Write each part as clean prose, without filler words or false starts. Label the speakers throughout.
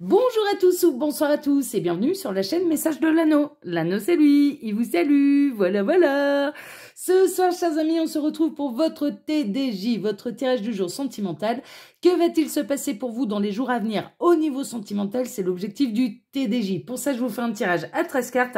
Speaker 1: Bonjour à tous ou bonsoir à tous et bienvenue sur la chaîne Message de l'Anneau. L'Anneau c'est lui, il vous salue, voilà. Ce soir chers amis, on se retrouve pour votre TDJ, votre tirage du jour sentimental. Que va-t-il se passer pour vous dans les jours à venir au niveau sentimental? C'est l'objectif du TDJ. Pour ça, je vous fais un tirage à 13 cartes.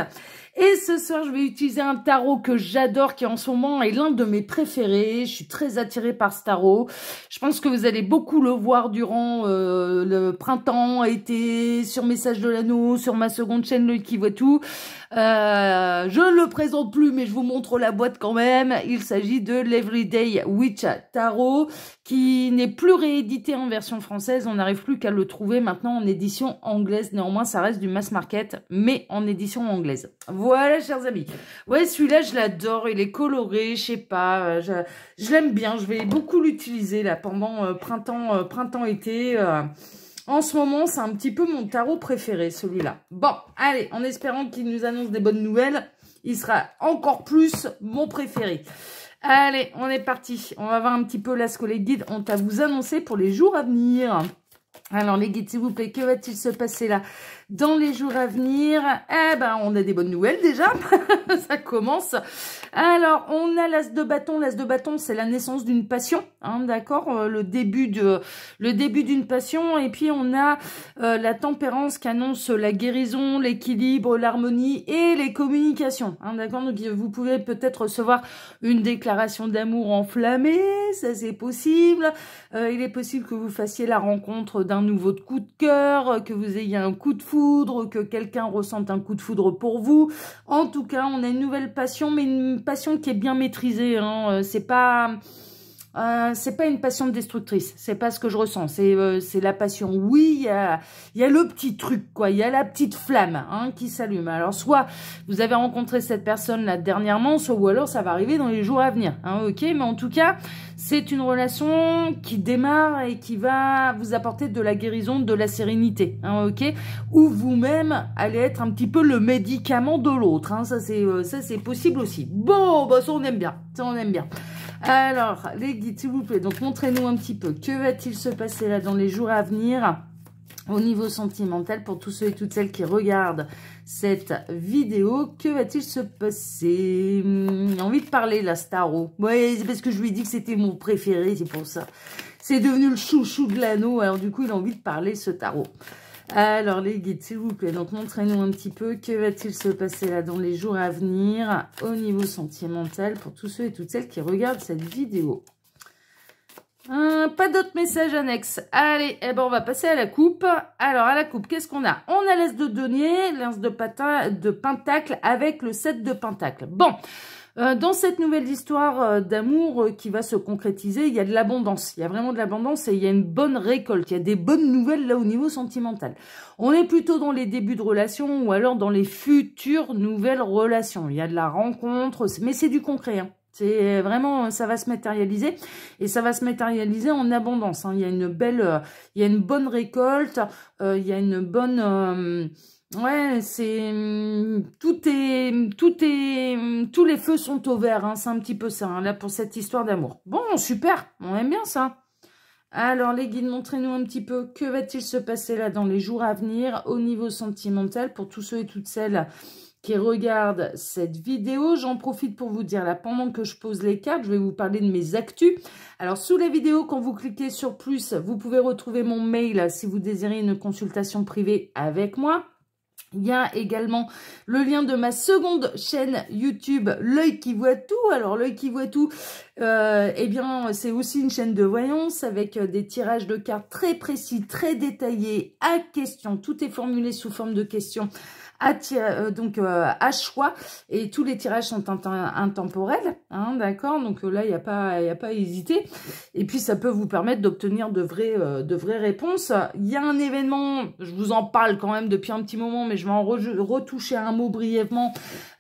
Speaker 1: Et ce soir, je vais utiliser un tarot que j'adore, qui en ce moment est l'un de mes préférés. Je suis très attirée par ce tarot. Je pense que vous allez beaucoup le voir durant le printemps, été, sur Message de l'Anneau, sur ma seconde chaîne, L'Œil qui voit tout. Je ne le présente plus, mais je vous montre la boîte quand même. Il s'agit de l'Everyday Witch Tarot, qui n'est plus réédité en version française. On n'arrive plus qu'à le trouver maintenant en édition anglaise. Néanmoins, ça reste du mass market, mais en édition anglaise. Voilà, chers amis. Ouais, celui-là, je l'adore. Il est coloré, je sais pas. Je l'aime bien. Je vais beaucoup l'utiliser là pendant printemps-été. En ce moment, c'est un petit peu mon tarot préféré, celui-là. Bon, allez, en espérant qu'il nous annonce des bonnes nouvelles, il sera encore plus mon préféré. Allez, on est parti. On va voir un petit peu là ce que les guides ont à vous annoncer pour les jours à venir. Alors les guides, s'il vous plaît, que va-t-il se passer là dans les jours à venir? Eh ben, on a des bonnes nouvelles déjà. Ça commence. Alors, on a l'as de bâton. L'as de bâton, c'est la naissance d'une passion, hein, d'accord, le début d'une passion. Et puis, on a la tempérance qui annonce la guérison, l'équilibre, l'harmonie et les communications, hein, d'accord. Donc, vous pouvez peut-être recevoir une déclaration d'amour enflammée, ça c'est possible. Il est possible que vous fassiez la rencontre d'un nouveau coup de cœur, que vous ayez un coup de foudre, que quelqu'un ressente un coup de foudre pour vous. En tout cas, on a une nouvelle passion, mais une passion qui est bien maîtrisée, hein. C'est pas une passion destructrice, c'est pas ce que je ressens, c'est la passion. Oui, il y a le petit truc, quoi, il y a la petite flamme, hein, qui s'allume. Alors, soit vous avez rencontré cette personne là dernièrement, soit ou alors ça va arriver dans les jours à venir, hein, ok, mais en tout cas, c'est une relation qui démarre et qui va vous apporter de la guérison, de la sérénité, hein, ok, ou vous-même allez être un petit peu le médicament de l'autre, hein, ça c'est possible aussi. Bon, bah ça on aime bien, ça on aime bien. Alors, les guides, s'il vous plaît, donc montrez-nous un petit peu. Que va-t-il se passer là dans les jours à venir au niveau sentimental pour tous ceux et toutes celles qui regardent cette vidéo? Que va-t-il se passer? J'ai envie de parler, là, ce tarot. Ouais, c'est parce que je lui ai dit que c'était mon préféré, c'est pour ça. C'est devenu le chouchou de l'anneau, alors du coup, il a envie de parler, ce tarot. Alors, les guides, s'il vous plaît, donc montrez-nous un petit peu. Que va-t-il se passer là dans les jours à venir au niveau sentimental pour tous ceux et toutes celles qui regardent cette vidéo? Pas d'autres messages annexes. Allez, eh ben on va passer à la coupe. Alors, à la coupe, qu'est-ce qu'on a? On a l'as de denier, l'as de pentacle avec le 7 de pentacle. Bon. Dans cette nouvelle histoire d'amour qui va se concrétiser, il y a de l'abondance. Il y a vraiment de l'abondance et il y a une bonne récolte. Il y a des bonnes nouvelles là au niveau sentimental. On est plutôt dans les débuts de relations ou alors dans les futures nouvelles relations. Il y a de la rencontre, mais c'est du concret, hein. C'est vraiment, ça va se matérialiser et ça va se matérialiser en abondance, hein. Il y a une bonne récolte, il y a une bonne... Ouais, tous les feux sont au vert, hein, c'est un petit peu ça, hein, là, pour cette histoire d'amour. Bon, super, on aime bien ça. Alors, les guides, montrez-nous un petit peu, que va-t-il se passer là dans les jours à venir au niveau sentimental pour tous ceux et toutes celles qui regardent cette vidéo. J'en profite pour vous dire, là, pendant que je pose les cartes, je vais vous parler de mes actus. Alors, sous la vidéo, quand vous cliquez sur plus, vous pouvez retrouver mon mail si vous désirez une consultation privée avec moi. Il y a également le lien de ma seconde chaîne YouTube, L'Œil qui voit tout. Alors, L'Œil qui voit tout, eh bien, c'est aussi une chaîne de voyance avec des tirages de cartes très précis, très détaillés, à questions. Tout est formulé sous forme de questions. À choix, et tous les tirages sont intemporels, hein, d'accord, donc là il n'y a pas à hésiter, et puis ça peut vous permettre d'obtenir de vraies réponses. Il y a un événement, je vous en parle quand même depuis un petit moment, mais je vais en retoucher un mot brièvement.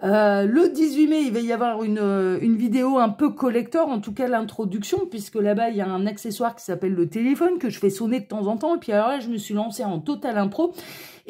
Speaker 1: Le 18 mai, il va y avoir une vidéo un peu collector, en tout cas l'introduction, puisque là-bas il y a un accessoire qui s'appelle le téléphone, que je fais sonner de temps en temps, et puis alors là je me suis lancée en total impro.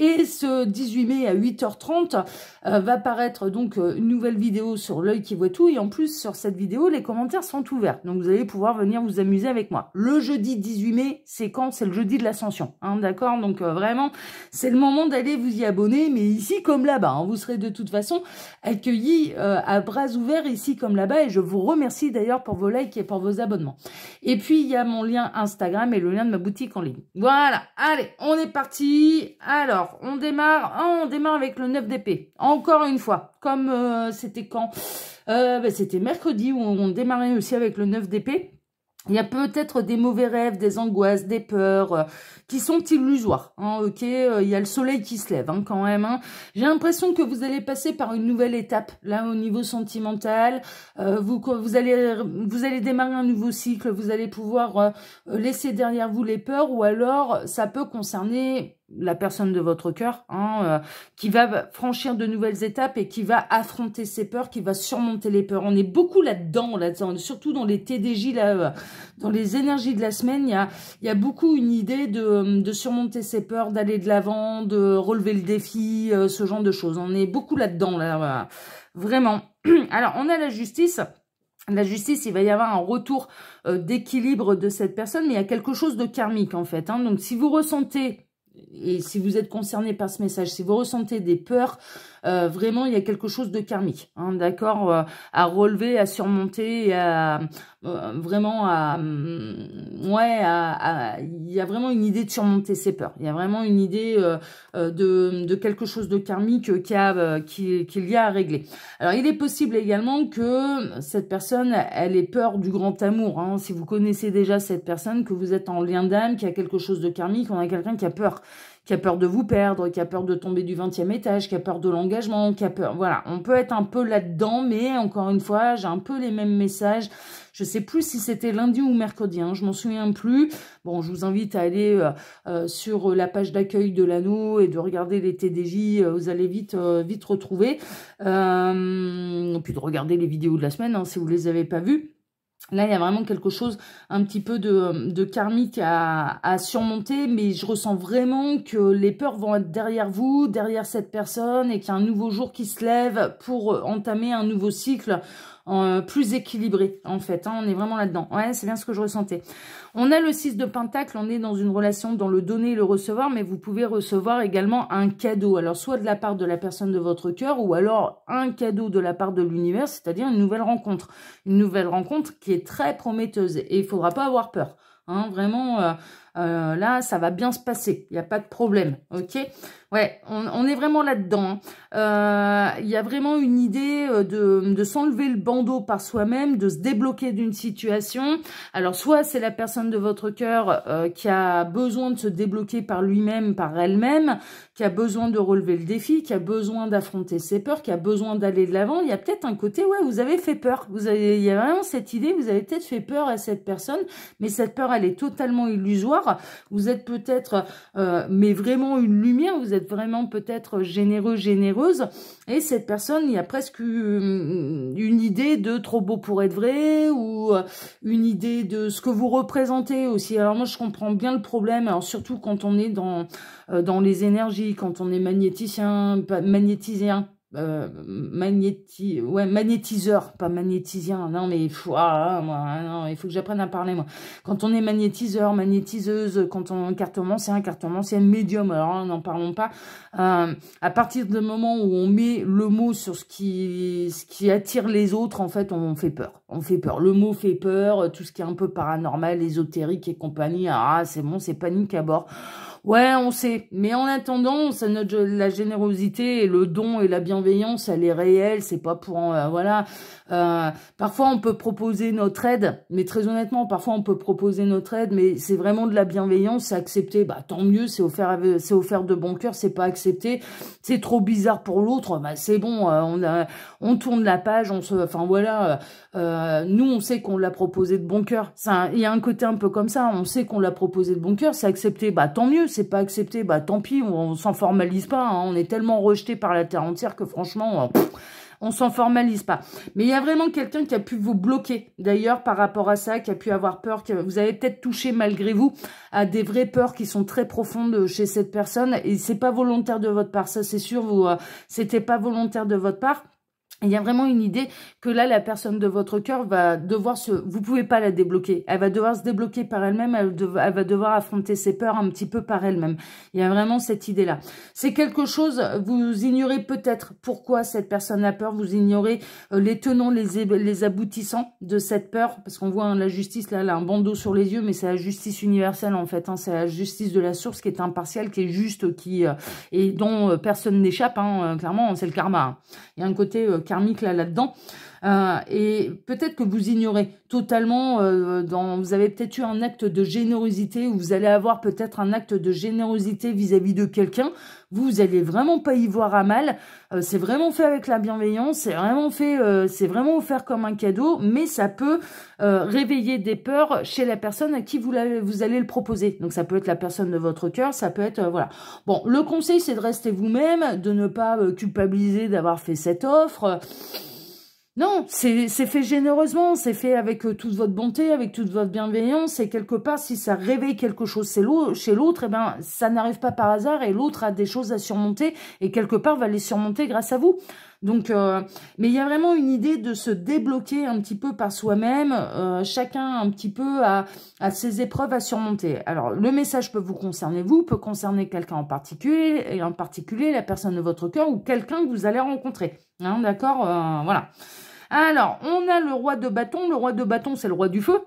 Speaker 1: Et ce 18 mai à 8h30 va paraître donc une nouvelle vidéo sur l'œil qui voit tout. Et en plus, sur cette vidéo, les commentaires sont ouverts. Donc, vous allez pouvoir venir vous amuser avec moi. Le jeudi 18 mai, c'est quand? C'est le jeudi de l'Ascension. Hein, d'accord? Donc, vraiment, c'est le moment d'aller vous y abonner. Mais ici comme là-bas, hein, vous serez de toute façon accueillis à bras ouverts ici comme là-bas. Et je vous remercie d'ailleurs pour vos likes et pour vos abonnements. Et puis, il y a mon lien Instagram et le lien de ma boutique en ligne. Voilà. Allez, on est parti. Alors, on démarre avec le 9 d'épée. Encore une fois, comme c'était quand c'était mercredi où on démarrait aussi avec le 9 d'épée. Il y a peut-être des mauvais rêves, des angoisses, des peurs qui sont illusoires. Hein, ok, il y a le soleil qui se lève hein, quand même. Hein. J'ai l'impression que vous allez passer par une nouvelle étape là au niveau sentimental. Vous allez démarrer un nouveau cycle. Vous allez pouvoir laisser derrière vous les peurs, ou alors ça peut concerner la personne de votre cœur, hein, qui va franchir de nouvelles étapes et qui va affronter ses peurs, qui va surmonter les peurs. On est beaucoup là-dedans, surtout dans les TDJ, là, dans les énergies de la semaine. Il y a beaucoup une idée de surmonter ses peurs, d'aller de l'avant, de relever le défi, ce genre de choses. On est beaucoup là-dedans, là, vraiment. Alors, on a la justice. La justice, il va y avoir un retour d'équilibre de cette personne, mais il y a quelque chose de karmique, en fait. Hein. Donc, si vous ressentez... Et si vous êtes concerné par ce message, si vous ressentez des peurs, vraiment, il y a quelque chose de karmique, hein, d'accord, à relever, à surmonter, et à vraiment il y a vraiment une idée de surmonter ses peurs. Il y a vraiment une idée de quelque chose de karmique qu'il y a à régler. Alors, il est possible également que cette personne, elle ait peur du grand amour. Hein, si vous connaissez déjà cette personne, que vous êtes en lien d'âme, qu'il y a quelque chose de karmique, on a quelqu'un qui a peur de vous perdre, qui a peur de tomber du 20e étage, qui a peur de l'engagement, qui a peur... Voilà, on peut être un peu là-dedans, mais encore une fois, j'ai un peu les mêmes messages. Je sais plus si c'était lundi ou mercredi, hein, je m'en souviens plus. Bon, je vous invite à aller sur la page d'accueil de l'anneau et de regarder les TDJ, vous allez vite retrouver. Puis de regarder les vidéos de la semaine, hein, si vous les avez pas vues. Là, il y a vraiment quelque chose, un petit peu de karmique à surmonter, mais je ressens vraiment que les peurs vont être derrière vous, derrière cette personne, et qu'il y a un nouveau jour qui se lève pour entamer un nouveau cycle plus équilibré, en fait. Hein, on est vraiment là-dedans. Ouais, c'est bien ce que je ressentais. On a le 6 de Pentacle, on est dans une relation dans le donner et le recevoir, mais vous pouvez recevoir également un cadeau. Alors, soit de la part de la personne de votre cœur, ou alors un cadeau de la part de l'univers, c'est-à-dire une nouvelle rencontre. Une nouvelle rencontre qui est très prometteuse. Et il ne faudra pas avoir peur. Hein, vraiment, là, ça va bien se passer. Il n'y a pas de problème. Ok? Ouais, on est vraiment là-dedans. Hein. Il y a vraiment une idée de s'enlever le bandeau par soi-même, de se débloquer d'une situation. Alors, soit c'est la personne de votre cœur qui a besoin de se débloquer par lui-même, par elle-même, qui a besoin de relever le défi, qui a besoin d'affronter ses peurs, qui a besoin d'aller de l'avant. Il y a peut-être un côté, ouais, vous avez fait peur. Il y a vraiment cette idée, vous avez peut-être fait peur à cette personne, mais cette peur, elle est totalement illusoire. Vous êtes peut-être, mais vraiment une lumière, vous êtes vraiment peut-être généreux, généreuse, et cette personne, il y a presque une idée de trop beau pour être vrai, ou une idée de ce que vous représentez aussi. Alors moi, je comprends bien le problème, alors surtout quand on est dans les énergies, quand on est magnétisien, magnétiseur, pas magnétisien, non mais il faut que j'apprenne à parler moi. Quand on est magnétiseur, magnétiseuse, quand on cartomancien, médium, alors n'en parlons pas. À partir du moment où on met le mot sur ce qui attire les autres, en fait, on fait peur. On fait peur. Le mot fait peur, tout ce qui est un peu paranormal, ésotérique et compagnie. Ah, c'est bon, c'est panique à bord. Ouais, on sait. Mais en attendant, la générosité et le don et la bienveillance, elle est réelle. C'est pas pour... voilà. Parfois, on peut proposer notre aide. Mais très honnêtement, parfois, on peut proposer notre aide. Mais c'est vraiment de la bienveillance. C'est accepté. Bah, tant mieux. C'est offert de bon cœur. C'est pas accepté. C'est trop bizarre pour l'autre. Bah, c'est bon. On tourne la page. Enfin, voilà. Nous, on sait qu'on l'a proposé de bon cœur. Il y a un côté un peu comme ça. On sait qu'on l'a proposé de bon cœur. C'est accepté. Bah, tant mieux. C'est pas accepté, bah tant pis, on s'en formalise pas, hein. On est tellement rejeté par la terre entière que franchement, on s'en formalise pas. Mais il y a vraiment quelqu'un qui a pu vous bloquer, d'ailleurs, par rapport à ça, qui a pu avoir peur, que vous avez peut-être touché, malgré vous, à des vraies peurs qui sont très profondes chez cette personne, et c'est pas volontaire de votre part, ça c'est sûr, vous, c'était pas volontaire de votre part. Il y a vraiment une idée que là, la personne de votre cœur va devoir vous pouvez pas la débloquer. Elle va devoir se débloquer par elle-même. Elle va devoir affronter ses peurs un petit peu par elle-même. Il y a vraiment cette idée-là. C'est quelque chose, vous ignorez peut-être pourquoi cette personne a peur. Vous ignorez les tenants, les aboutissants de cette peur. Parce qu'on voit la justice, là, elle a un bandeau sur les yeux, mais c'est la justice universelle, en fait. Hein, c'est la justice de la source qui est impartiale, qui est juste, et dont personne n'échappe. Hein, clairement, c'est le karma. Hein. Il y a un côté karmique là-dedans. Et peut-être que vous ignorez totalement, vous avez peut-être eu un acte de générosité, ou vous allez avoir peut-être un acte de générosité vis-à-vis de quelqu'un. Vous allez vraiment pas y voir à mal. C'est vraiment fait avec la bienveillance, c'est vraiment offert comme un cadeau, mais ça peut réveiller des peurs chez la personne à qui vous allez le proposer. Donc ça peut être la personne de votre cœur, ça peut être voilà. Bon, le conseil c'est de rester vous-même, de ne pas culpabiliser d'avoir fait cette offre. Non, c'est fait généreusement, c'est fait avec toute votre bonté, avec toute votre bienveillance, et quelque part, si ça réveille quelque chose chez l'autre, eh ben, ça n'arrive pas par hasard, et l'autre a des choses à surmonter, et quelque part va les surmonter grâce à vous. Donc, mais il y a vraiment une idée de se débloquer un petit peu par soi-même, chacun un petit peu a ses épreuves à surmonter. Alors, le message peut vous concerner vous, peut concerner quelqu'un en particulier, et en particulier la personne de votre cœur, ou quelqu'un que vous allez rencontrer. Hein, d'accord, voilà. Alors, on a le roi de bâton. Le roi de bâton, c'est le roi du feu.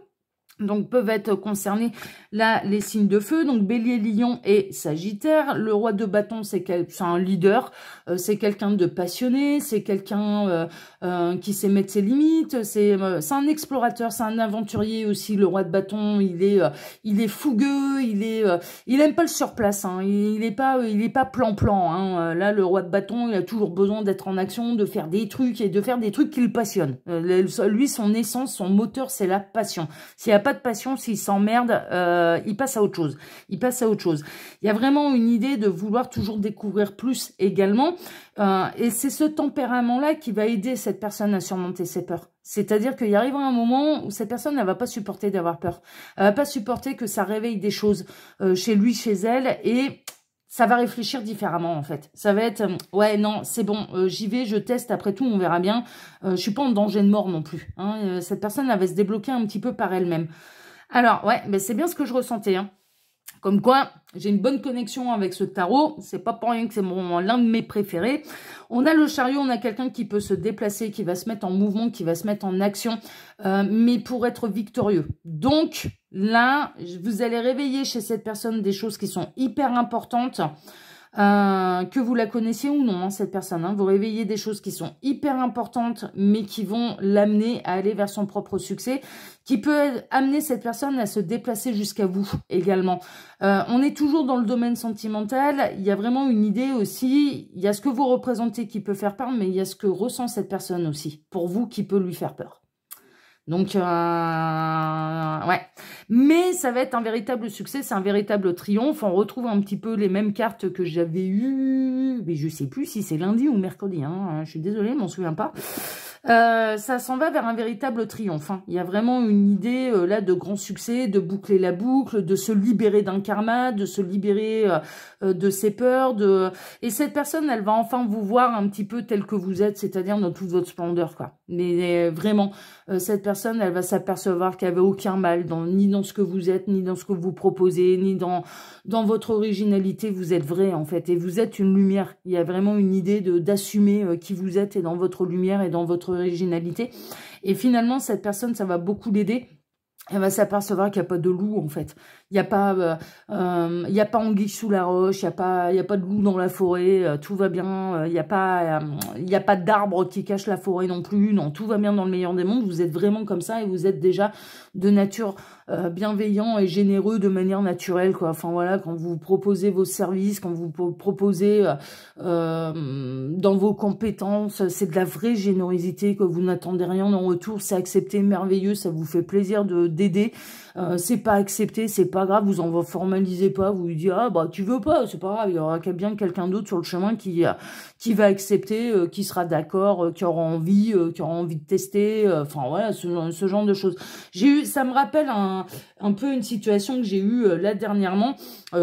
Speaker 1: Donc, peuvent être concernés là les signes de feu, donc Bélier, Lion et Sagittaire. Le roi de bâton, c'est un leader, c'est quelqu'un de passionné, c'est quelqu'un qui sait mettre ses limites, c'est un explorateur, c'est un aventurier aussi. Le roi de bâton, il est fougueux, il aime pas le surplace, hein, il est pas plan-plan. Hein. Là, le roi de bâton, il a toujours besoin d'être en action, de faire des trucs et de faire des trucs qui le passionnent. Lui, son essence, son moteur, c'est la passion. S'il n'y a pas de passion, s'il s'emmerde, il passe à autre chose. Il passe à autre chose. Il y a vraiment une idée de vouloir toujours découvrir plus également. Et c'est ce tempérament-là qui va aider cette personne à surmonter ses peurs. C'est-à-dire qu'il arrivera un moment où cette personne, elle va pas supporter d'avoir peur. Elle va pas supporter que ça réveille des choses chez lui, chez elle, et ça va réfléchir différemment, en fait. Ça va être, ouais, non, c'est bon, j'y vais, je teste, après tout, on verra bien. Je suis pas en danger de mort non plus. Hein. Cette personne, elle va se débloquer un petit peu par elle-même. Alors, ouais, ben c'est bien ce que je ressentais. Hein. Comme quoi, j'ai une bonne connexion avec ce tarot. C'est pas pour rien que c'est l'un de mes préférés. On a le chariot, on a quelqu'un qui peut se déplacer, qui va se mettre en mouvement, qui va se mettre en action, mais pour être victorieux. Donc, là, vous allez réveiller chez cette personne des choses qui sont hyper importantes, que vous la connaissiez ou non, hein, cette personne. Hein, vous réveillez des choses qui sont hyper importantes, mais qui vont l'amener à aller vers son propre succès, qui peut amener cette personne à se déplacer jusqu'à vous également. On est toujours dans le domaine sentimental. Il y a vraiment une idée aussi. Il y a ce que vous représentez qui peut faire peur, mais il y a ce que ressent cette personne aussi, pour vous, qui peut lui faire peur. Donc, ouais. Mais ça va être un véritable succès, c'est un véritable triomphe. On retrouve un petit peu les mêmes cartes que j'avais eues, mais je sais plus si c'est lundi ou mercredi. Hein. Je suis désolée, je m'en souviens pas. Ça s'en va vers un véritable triomphe. Hein. Il y a vraiment une idée là de grand succès, de boucler la boucle, de se libérer d'un karma, de se libérer de ses peurs. Et cette personne, elle va enfin vous voir un petit peu tel que vous êtes, c'est-à-dire dans toute votre splendeur, quoi. Mais vraiment, cette personne, elle va s'apercevoir qu'il n'y avait aucun mal, ni dans ce que vous êtes, ni dans ce que vous proposez, ni dans votre originalité. Vous êtes vrai, en fait, et vous êtes une lumière. Il y a vraiment une idée d'assumer qui vous êtes et dans votre lumière et dans votre originalité. Et finalement, cette personne, ça va beaucoup l'aider. Elle va s'apercevoir qu'il n'y a pas de loup, en fait. Il n'y a pas anguille sous la roche, il n'y a pas de loup dans la forêt, tout va bien. Il n'y a pas d'arbre qui cache la forêt non plus. Non, tout va bien dans le meilleur des mondes. Vous êtes vraiment comme ça et vous êtes déjà de nature bienveillant et généreux de manière naturelle, quoi. Enfin voilà, quand vous proposez vos services, quand vous proposez dans vos compétences, c'est de la vraie générosité, que vous n'attendez rien en retour, c'est accepté, merveilleux, ça vous fait plaisir d'aider. c'est pas accepté, c'est pas grave, vous en formalisez pas, vous lui dites ah bah tu veux pas, c'est pas grave, il y aura bien quelqu'un d'autre sur le chemin qui va accepter, qui sera d'accord, qui aura envie de tester, enfin voilà, ce genre de choses. Ça me rappelle un peu une situation que j'ai eue là dernièrement,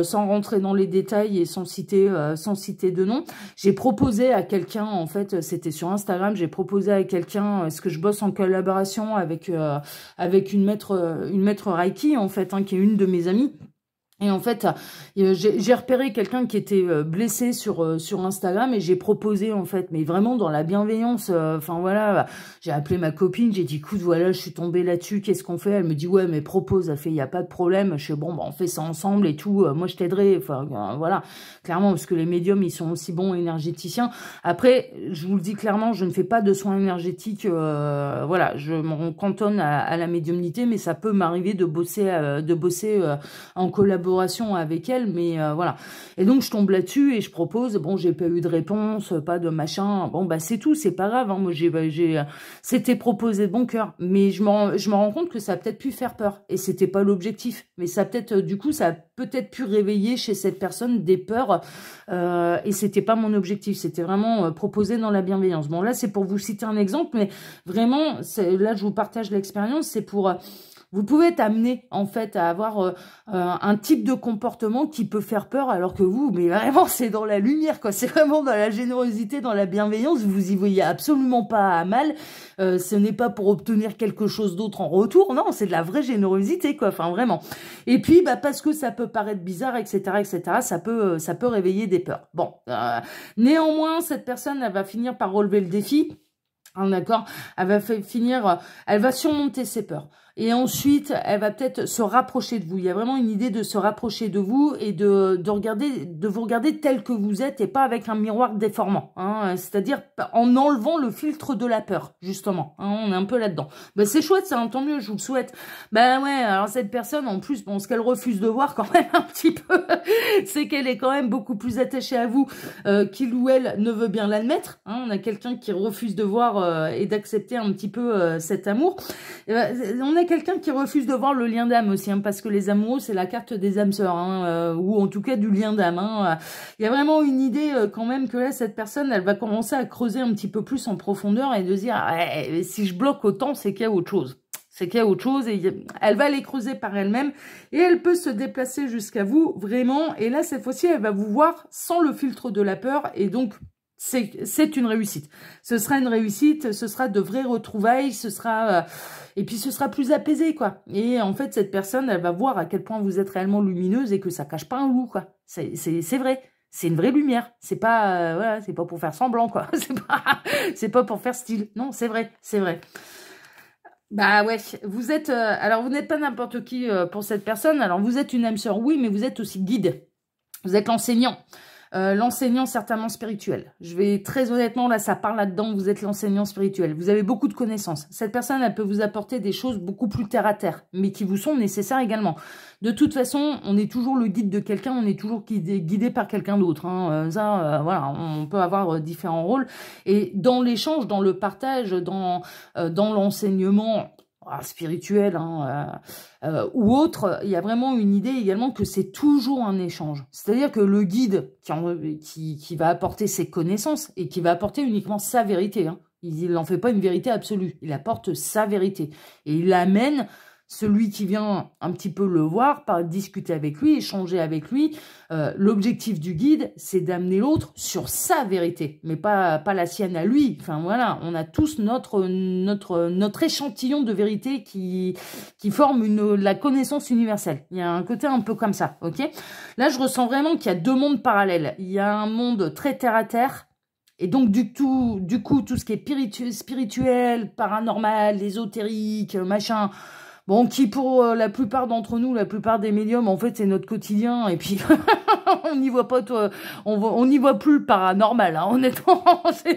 Speaker 1: sans rentrer dans les détails et sans citer de nom. J'ai proposé à quelqu'un, en fait, c'était sur Instagram, j'ai proposé à quelqu'un, est-ce que je bosse en collaboration avec une maître Reiki, en fait, hein, qui est une de mes amies. Et en fait, j'ai repéré quelqu'un qui était blessé sur Instagram et j'ai proposé, en fait, mais vraiment dans la bienveillance, enfin voilà, j'ai appelé ma copine, j'ai dit, écoute, voilà, je suis tombée là-dessus, qu'est-ce qu'on fait? Elle me dit, ouais, mais propose, elle fait, il n'y a pas de problème. Je fais, bon, bah, on fait ça ensemble et tout, moi je t'aiderai, enfin voilà, clairement, parce que les médiums, ils sont aussi bons énergéticiens. Après, je vous le dis clairement, je ne fais pas de soins énergétiques, voilà, je m'en cantonne à la médiumnité, mais ça peut m'arriver de bosser en collaboration avec elle, mais voilà. Et donc, je tombe là-dessus et je propose, bon, j'ai pas eu de réponse, pas de machin, bon, bah, c'est tout, c'est pas grave, hein. Moi, c'était proposé de bon cœur, mais je me rends compte que ça a peut-être pu faire peur, et c'était pas l'objectif, mais ça peut-être, du coup, ça a peut-être pu réveiller chez cette personne des peurs, et c'était pas mon objectif, c'était vraiment proposé dans la bienveillance. Bon, là, c'est pour vous citer un exemple, mais vraiment, là, je vous partage l'expérience, c'est pour... Vous pouvez être amené, en fait, à avoir un type de comportement qui peut faire peur, alors que vous, mais vraiment, c'est dans la lumière, quoi. C'est vraiment dans la générosité, dans la bienveillance. Vous y voyez absolument pas à mal. Ce n'est pas pour obtenir quelque chose d'autre en retour. Non, c'est de la vraie générosité, quoi. Enfin, vraiment. Et puis, bah, parce que ça peut paraître bizarre, etc., ça peut réveiller des peurs. Bon. Néanmoins, cette personne, elle va finir par relever le défi. D'accord, elle va surmonter ses peurs. Et ensuite, elle va peut-être se rapprocher de vous. Il y a vraiment une idée de se rapprocher de vous et de vous regarder tel que vous êtes et pas avec un miroir déformant. Hein, c'est-à-dire en enlevant le filtre de la peur, justement. Hein, on est un peu là-dedans. Ben, c'est chouette, ça, hein, tant mieux, je vous le souhaite. Ben ouais, alors cette personne, en plus, bon, ce qu'elle refuse de voir quand même un petit peu, c'est qu'elle est quand même beaucoup plus attachée à vous qu'il ou elle ne veut bien l'admettre. Hein, on a quelqu'un qui refuse de voir et d'accepter un petit peu cet amour. On a quelqu'un qui refuse de voir le lien d'âme aussi, hein, parce que les amoureux, c'est la carte des âmes sœurs, hein, ou en tout cas du lien d'âme. Hein. Il y a vraiment une idée quand même que là, cette personne, elle va commencer à creuser un petit peu plus en profondeur et de se dire, ah, si je bloque autant, c'est qu'il y a autre chose. C'est qu'il y a autre chose et elle va les creuser par elle-même et elle peut se déplacer jusqu'à vous, vraiment. Et là, cette fois-ci, elle va vous voir sans le filtre de la peur et donc... C'est une réussite. Ce sera une réussite, ce sera de vraies retrouvailles, ce sera et puis ce sera plus apaisé, quoi. Et en fait, cette personne, elle va voir à quel point vous êtes réellement lumineuse et que ça cache pas un loup, quoi. C'est vrai. C'est une vraie lumière. C'est pas voilà, c'est pas pour faire semblant, quoi. C'est pas pour faire style. Non, c'est vrai, c'est vrai. Bah ouais, vous êtes alors vous n'êtes pas n'importe qui pour cette personne. Alors vous êtes une âme sœur, oui, mais vous êtes aussi guide. Vous êtes l'enseignant. L'enseignant certainement spirituel. Je vais très honnêtement, là ça parle là-dedans, vous êtes l'enseignant spirituel. Vous avez beaucoup de connaissances. Cette personne, elle peut vous apporter des choses beaucoup plus terre à terre, mais qui vous sont nécessaires également. De toute façon, on est toujours le guide de quelqu'un, on est toujours guidé par quelqu'un d'autre. Hein. Voilà, on peut avoir différents rôles. Et dans l'échange, dans le partage, dans l'enseignement... spirituel ou autre, il y a vraiment une idée également que c'est toujours un échange. C'est-à-dire que le guide qui va apporter ses connaissances et qui va apporter uniquement sa vérité, hein, il n'en fait pas une vérité absolue, il apporte sa vérité. Et il amène celui qui vient un petit peu le voir, discuter avec lui, échanger avec lui. L'objectif du guide, c'est d'amener l'autre sur sa vérité, mais pas la sienne à lui. Enfin voilà, on a tous notre échantillon de vérité qui forme la connaissance universelle. Il y a un côté un peu comme ça, ok? Là, je ressens vraiment qu'il y a deux mondes parallèles. Il y a un monde très terre à terre, et donc du coup, tout ce qui est spirituel, paranormal, ésotérique, machin... Bon, qui pour la plupart d'entre nous, la plupart des médiums, en fait, c'est notre quotidien. Et puis, on n'y voit pas, on n'y voit plus le paranormal. Hein, honnêtement,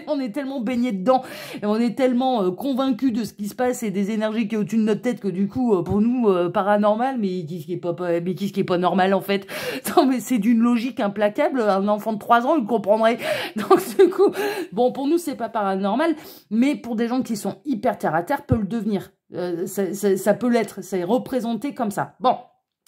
Speaker 1: on est tellement baigné dedans et on est tellement convaincu de ce qui se passe et des énergies qui est au-dessus de notre tête que du coup, pour nous, paranormal, mais qu'est-ce qui est pas normal en fait. Non, mais c'est d'une logique implacable. Un enfant de 3 ans, il comprendrait. Donc du coup, bon, pour nous, c'est pas paranormal, mais pour des gens qui sont hyper terre à terre, peut le devenir. Ça peut l'être, c'est représenté comme ça. Bon,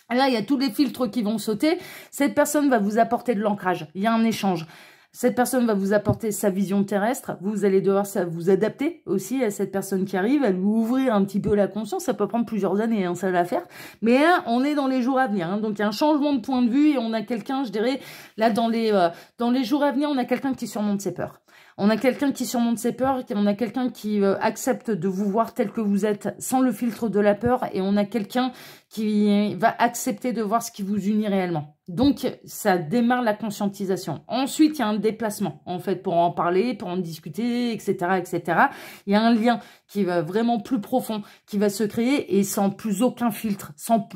Speaker 1: là, il y a tous les filtres qui vont sauter. Cette personne va vous apporter de l'ancrage. Il y a un échange. Cette personne va vous apporter sa vision terrestre. Vous allez devoir vous adapter aussi à cette personne qui arrive, à lui ouvrir un petit peu la conscience. Ça peut prendre plusieurs années, hein, ça va faire. Mais hein, on est dans les jours à venir. Hein, donc, il y a un changement de point de vue et on a quelqu'un, je dirais, là, dans les jours à venir, on a quelqu'un qui surmonte ses peurs. On a quelqu'un qui surmonte ses peurs, on a quelqu'un qui accepte de vous voir tel que vous êtes sans le filtre de la peur et on a quelqu'un qui va accepter de voir ce qui vous unit réellement. Donc, ça démarre la conscientisation. Ensuite, il y a un déplacement, en fait, pour en parler, pour en discuter, etc., etc. Il y a un lien qui va vraiment plus profond, qui va se créer et sans plus aucun filtre, sans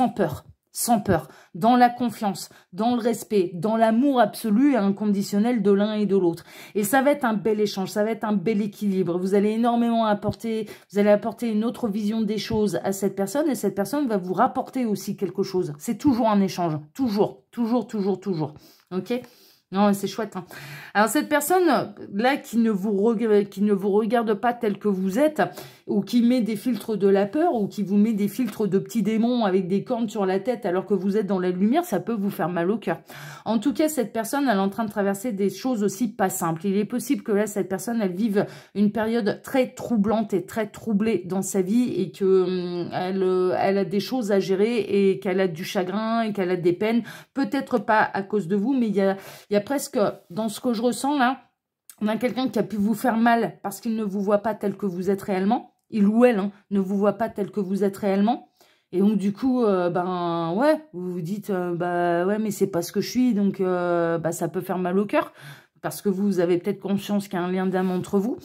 Speaker 1: peur. Sans peur, dans la confiance, dans le respect, dans l'amour absolu et inconditionnel de l'un et de l'autre. Et ça va être un bel échange, ça va être un bel équilibre. Vous allez énormément apporter, vous allez apporter une autre vision des choses à cette personne et cette personne va vous rapporter aussi quelque chose. C'est toujours un échange, toujours, toujours, toujours, toujours. Ok ? Non, c'est chouette. Hein. Alors, cette personne, là, qui ne vous regarde pas tel que vous êtes, ou qui met des filtres de la peur, ou qui vous met des filtres de petits démons avec des cornes sur la tête alors que vous êtes dans la lumière, ça peut vous faire mal au cœur. En tout cas, cette personne, elle est en train de traverser des choses aussi pas simples. Il est possible que là, cette personne, elle vive une période très troublante et très troublée dans sa vie et que elle a des choses à gérer et qu'elle a du chagrin et qu'elle a des peines. Peut-être pas à cause de vous, mais il y a presque, dans ce que je ressens là, on a quelqu'un qui a pu vous faire mal parce qu'il ne vous voit pas tel que vous êtes réellement. Il ou elle hein, ne vous voit pas tel que vous êtes réellement. Et donc, du coup, ben, ouais, vous vous dites, bah, ouais, mais c'est pas ce que je suis, donc, bah, ça peut faire mal au cœur. Parce que vous avez peut-être conscience qu'il y a un lien d'âme entre vous.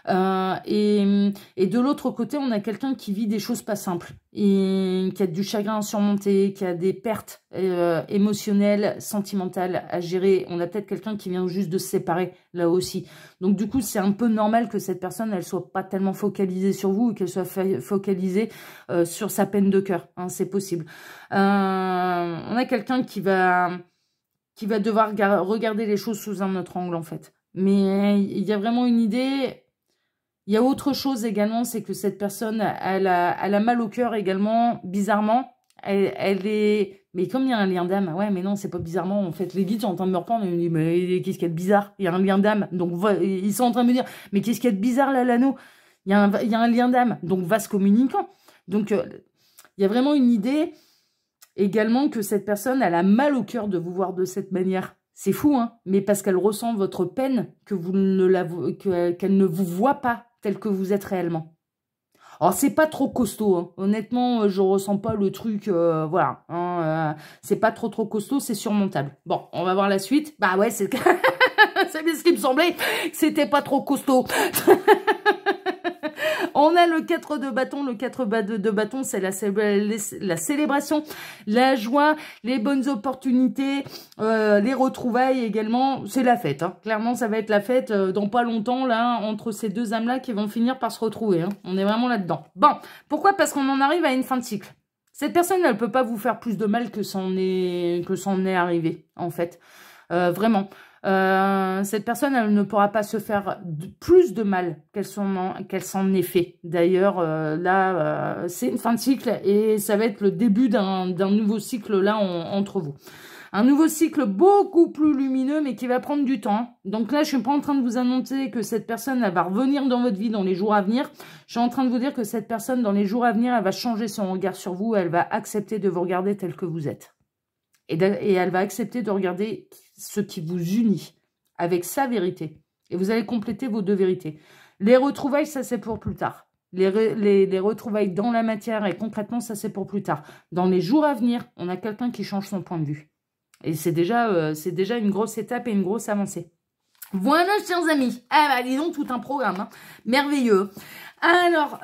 Speaker 1: Et de l'autre côté, on a quelqu'un qui vit des choses pas simples et qui a du chagrin à surmonter, qui a des pertes émotionnelles, sentimentales à gérer. On a peut-être quelqu'un qui vient juste de se séparer là aussi. Donc du coup, c'est un peu normal que cette personne, elle soit pas tellement focalisée sur vous et qu'elle soit focalisée sur sa peine de cœur. Hein, c'est possible. On a quelqu'un qui va devoir regarder les choses sous un autre angle en fait. Mais il y a vraiment une idée. Il y a autre chose également, c'est que cette personne, elle a mal au cœur également, bizarrement. Elle est... Mais comme il y a un lien d'âme, ouais, mais non, c'est pas bizarrement. En fait, les guides sont en train de me reprendre et me disent, mais qu'est-ce qu'il y a de bizarre? Il y a un lien d'âme. Donc, ils sont en train de me dire, mais qu'est-ce qu'il y a de bizarre là, l'anneau? Il y a un lien d'âme. Donc, vase communicant. Donc, il y a vraiment une idée également que cette personne, elle a mal au cœur de vous voir de cette manière. C'est fou, hein, mais parce qu'elle ressent votre peine, qu'elle ne vous voit pas tel que vous êtes réellement. Alors, c'est pas trop costaud, hein. Honnêtement, je ressens pas le truc, voilà. Hein, c'est pas trop costaud, c'est surmontable. Bon, on va voir la suite. Bah ouais, c'est c'est bien ce qui me semblait, que c'était pas trop costaud. On a le 4 de bâton. Le 4 de bâton, c'est la célébration, la joie, les bonnes opportunités, les retrouvailles également. C'est la fête. Hein. Clairement, ça va être la fête dans pas longtemps, là, entre ces deux âmes-là qui vont finir par se retrouver. Hein. On est vraiment là-dedans. Bon, pourquoi? Parce qu'on en arrive à une fin de cycle. Cette personne, elle ne peut pas vous faire plus de mal que c'en est arrivé, en fait. Vraiment. Cette personne, elle ne pourra pas se faire plus de mal qu'elle s'en est fait. D'ailleurs, là, c'est une fin de cycle et ça va être le début d'un nouveau cycle là entre vous. Un nouveau cycle beaucoup plus lumineux, mais qui va prendre du temps. Donc là, je suis pas en train de vous annoncer que cette personne, elle va revenir dans votre vie dans les jours à venir. Je suis en train de vous dire que cette personne, dans les jours à venir, elle va changer son regard sur vous. Elle va accepter de vous regarder tel que vous êtes. Et elle va accepter de regarder ce qui vous unit avec sa vérité. Et vous allez compléter vos deux vérités. Les retrouvailles, ça c'est pour plus tard. Les retrouvailles dans la matière et concrètement, ça c'est pour plus tard. Dans les jours à venir, on a quelqu'un qui change son point de vue. Et c'est déjà une grosse étape et une grosse avancée. Voilà, chers amis. Ah bah, dis donc, tout un programme. Hein. Merveilleux. Alors,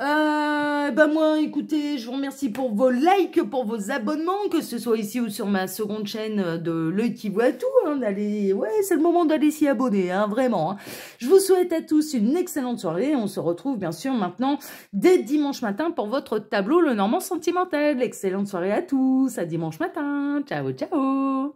Speaker 1: moi, écoutez, je vous remercie pour vos likes, pour vos abonnements, que ce soit ici ou sur ma seconde chaîne de L'Œil qui voit tout. Hein, ouais, c'est le moment d'aller s'y abonner, hein, vraiment. Hein. Je vous souhaite à tous une excellente soirée. On se retrouve, bien sûr, maintenant, dès dimanche matin pour votre tableau Le Normand Sentimental. Excellente soirée à tous. À dimanche matin. Ciao, ciao.